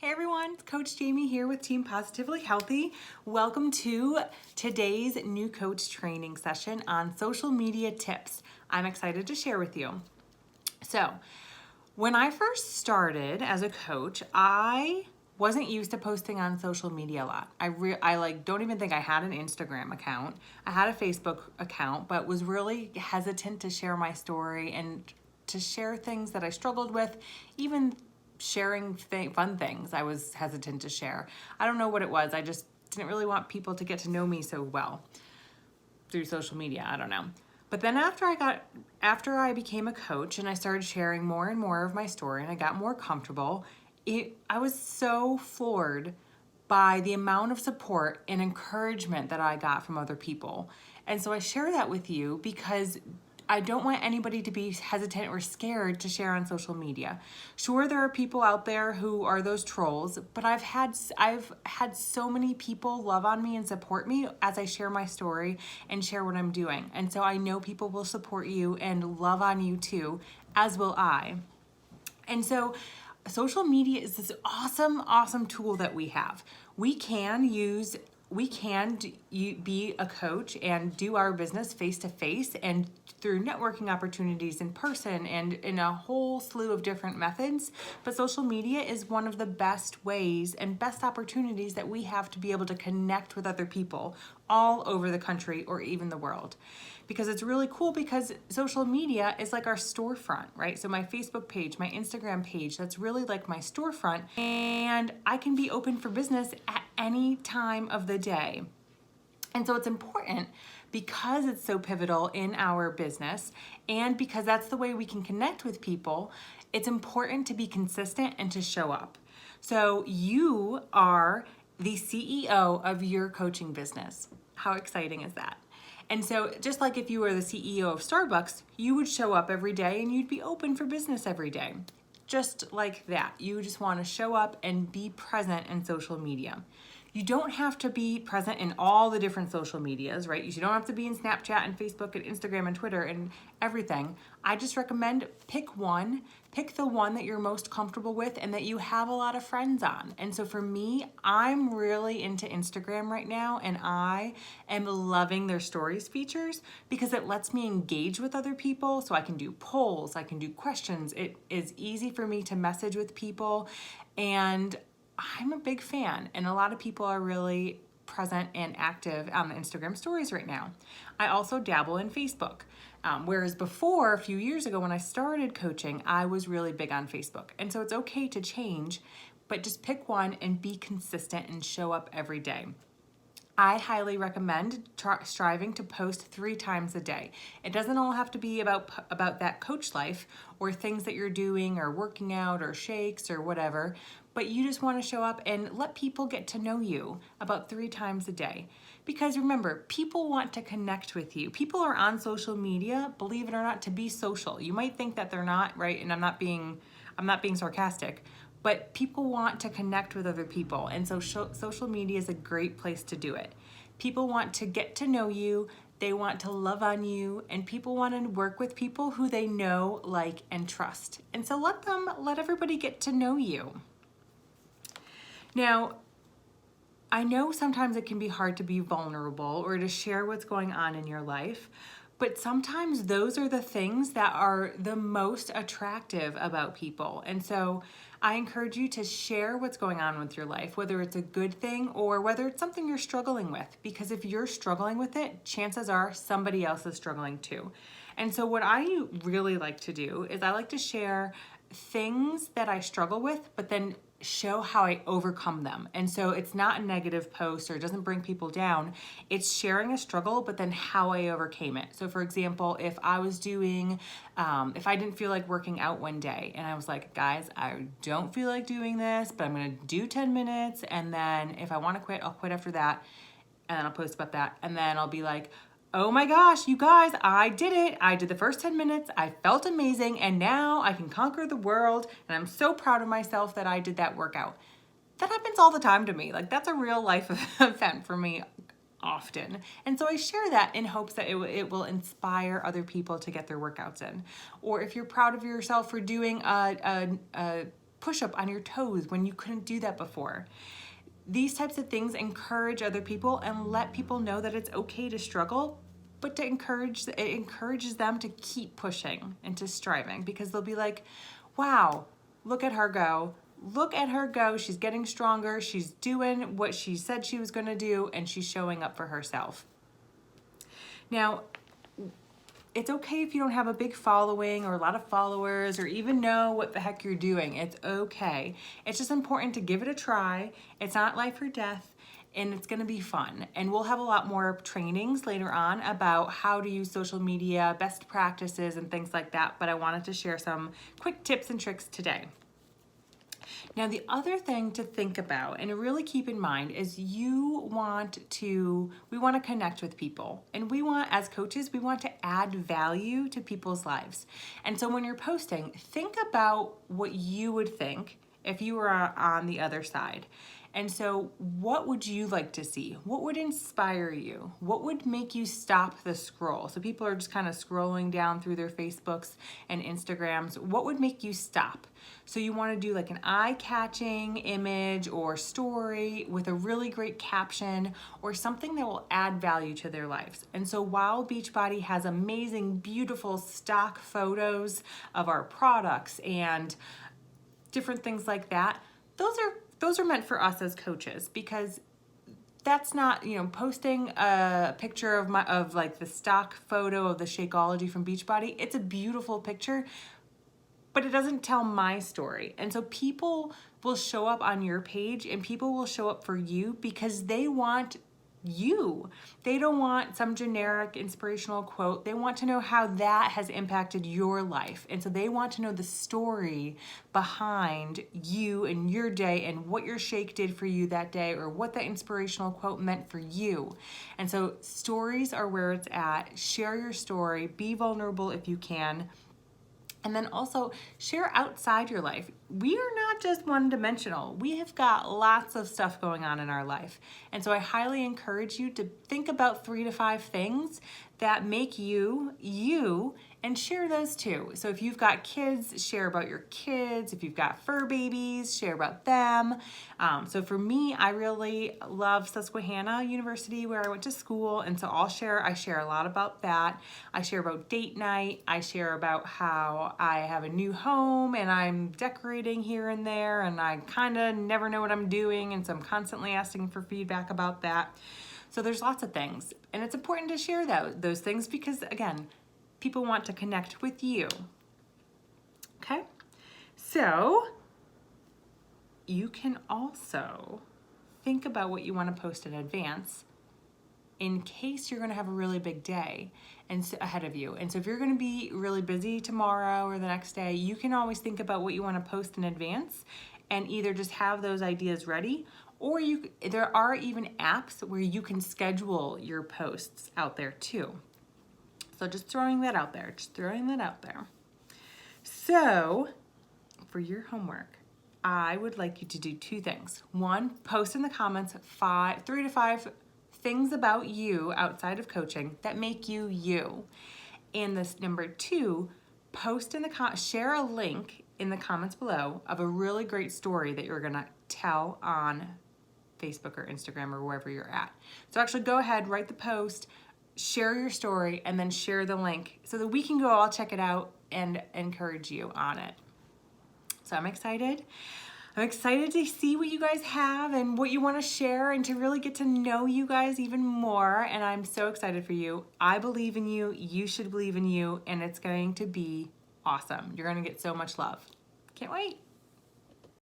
Hey everyone, it's Coach Jamie here with Team Positively Healthy. Welcome to today's new coach training session on social media tips. I'm excited to share with you. So, when I first started as a coach, I wasn't used to posting on social media a lot. I don't even think I had an Instagram account. I had a Facebook account, but was really hesitant to share my story and to share things that I struggled with, even sharing fun things I was hesitant to share. I don't know what it was. I just didn't really want people to get to know me so well through social media. I don't know. But then after I became a coach and I started sharing more and more of my story and I got more comfortable, I was so floored by the amount of support and encouragement that I got from other people. And so I share that with you because I don't want anybody to be hesitant or scared to share on social media. Sure, there are people out there who are those trolls, but I've had so many people love on me and support me as I share my story and share what I'm doing. And so I know people will support you and love on you too, as will I. And so social media is this awesome tool that we have. We can be a coach and do our business face to face and through networking opportunities in person and in a whole slew of different methods. But social media is one of the best ways and best opportunities that we have to be able to connect with other people all over the country or even the world. Because it's really cool because social media is like our storefront, right? So my Facebook page, my Instagram page, that's really like my storefront, and I can be open for business at any time of the day. And so it's important because it's so pivotal in our business and because that's the way we can connect with people. It's important to be consistent and to show up. So you are the CEO of your coaching business. How exciting is that? And so just like if you were the CEO of Starbucks, you would show up every day and you'd be open for business every day. Just like that. You just want to show up and be present in social media. You don't have to be present in all the different social medias, right? You don't have to be in Snapchat and Facebook and Instagram and Twitter and everything. I just recommend pick the one that you're most comfortable with and that you have a lot of friends on. And so for me, I'm really into Instagram right now and I am loving their stories features because it lets me engage with other people. So I can do polls, I can do questions. It is easy for me to message with people and I'm a big fan, and a lot of people are really present and active on the Instagram stories right now. I also dabble in Facebook. Whereas before, a few years ago when I started coaching, I was really big on Facebook. And so it's okay to change, but just pick one and be consistent and show up every day. I highly recommend striving to post 3 times a day. It doesn't all have to be about that coach life or things that you're doing or working out or shakes or whatever, but you just want to show up and let people get to know you about 3 times a day. Because remember, people want to connect with you. People are on social media, believe it or not, to be social. You might think that they're not, right? And I'm not being sarcastic. But people want to connect with other people, and so social media is a great place to do it. People want to get to know you, they want to love on you, and people want to work with people who they know, like, and trust. And so let everybody get to know you. Now, I know sometimes it can be hard to be vulnerable or to share what's going on in your life, but sometimes those are the things that are the most attractive about people. And so I encourage you to share what's going on with your life, whether it's a good thing or whether it's something you're struggling with. Because if you're struggling with it, chances are somebody else is struggling too. And so what I really like to do is I like to share things that I struggle with, but then show how I overcome them. And so it's not a negative post or it doesn't bring people down. It's sharing a struggle, but then how I overcame it. So for example, if I didn't feel like working out one day and I was like, guys, I don't feel like doing this, but I'm going to do 10 minutes. And then if I want to quit, I'll quit after that. And then I'll post about that. And then I'll be like, oh my gosh, you guys, I did it. I did the first 10 minutes. I felt amazing. And now I can conquer the world. And I'm so proud of myself that I did that workout. That happens all the time to me. Like that's a real life event for me often. And so I share that in hopes that it will inspire other people to get their workouts in. Or if you're proud of yourself for doing a push-up on your toes when you couldn't do that before. These types of things encourage other people and let people know that it's okay to struggle, but it encourages them to keep pushing and to striving, because they'll be like, wow, look at her go. Look at her go. She's getting stronger. She's doing what she said she was going to do, and she's showing up for herself. Now, it's okay if you don't have a big following or a lot of followers or even know what the heck you're doing. It's okay. It's just important to give it a try. It's not life or death, and it's going to be fun. And we'll have a lot more trainings later on about how to use social media, best practices, and things like that. But I wanted to share some quick tips and tricks today. Now, the other thing to think about and really keep in mind is we want to connect with people, and as coaches, we want to add value to people's lives. And so when you're posting, think about what you would think if you were on the other side. And so what would you like to see? What would inspire you? What would make you stop the scroll? So people are just kind of scrolling down through their Facebooks and Instagrams. What would make you stop? So you want to do like an eye-catching image or story with a really great caption or something that will add value to their lives. And so while Beachbody has amazing, beautiful stock photos of our products and different things like that, those are meant for us as coaches, because that's not, posting a picture of like the stock photo of the Shakeology from Beachbody. It's a beautiful picture, but it doesn't tell my story. And so people will show up on your page, and people will show up for you because they want you. They don't want some generic inspirational quote. They want to know how that has impacted your life. And so they want to know the story behind you and your day and what your shake did for you that day, or what that inspirational quote meant for you. And so stories are where it's at. Share your story. Be vulnerable if you can. And then also share outside your life. We are not just one-dimensional. We have got lots of stuff going on in our life. And so I highly encourage you to think about 3 to 5 things that make you, you, and share those too. So if you've got kids, share about your kids. If you've got fur babies, share about them. So for me, I really love Susquehanna University, where I went to school. And so I share a lot about that. I share about date night. I share about how I have a new home and I'm decorating here and there, and I kind of never know what I'm doing. And so I'm constantly asking for feedback about that. So there's lots of things, and it's important to share those things because, again, people want to connect with you. Okay? So you can also think about what you want to post in advance in case you're going to have a really big day ahead of you. And so if you're going to be really busy tomorrow or the next day, you can always think about what you want to post in advance and either just have those ideas ready, or there are even apps where you can schedule your posts out there too. So just throwing that out there, So for your homework, I would like you to do 2 things. 1, post in the comments 3 to 5 things about you outside of coaching that make you you. And this number 2, share a link in the comments below of a really great story that you're gonna tell on Facebook or Instagram or wherever you're at. So actually go ahead, write the post, share your story, and then share the link so that we can go all check it out and encourage you on it. So I'm excited. I'm excited to see what you guys have and what you want to share and to really get to know you guys even more. And I'm so excited for you. I believe in you. You should believe in you. And it's going to be awesome. You're going to get so much love. Can't wait.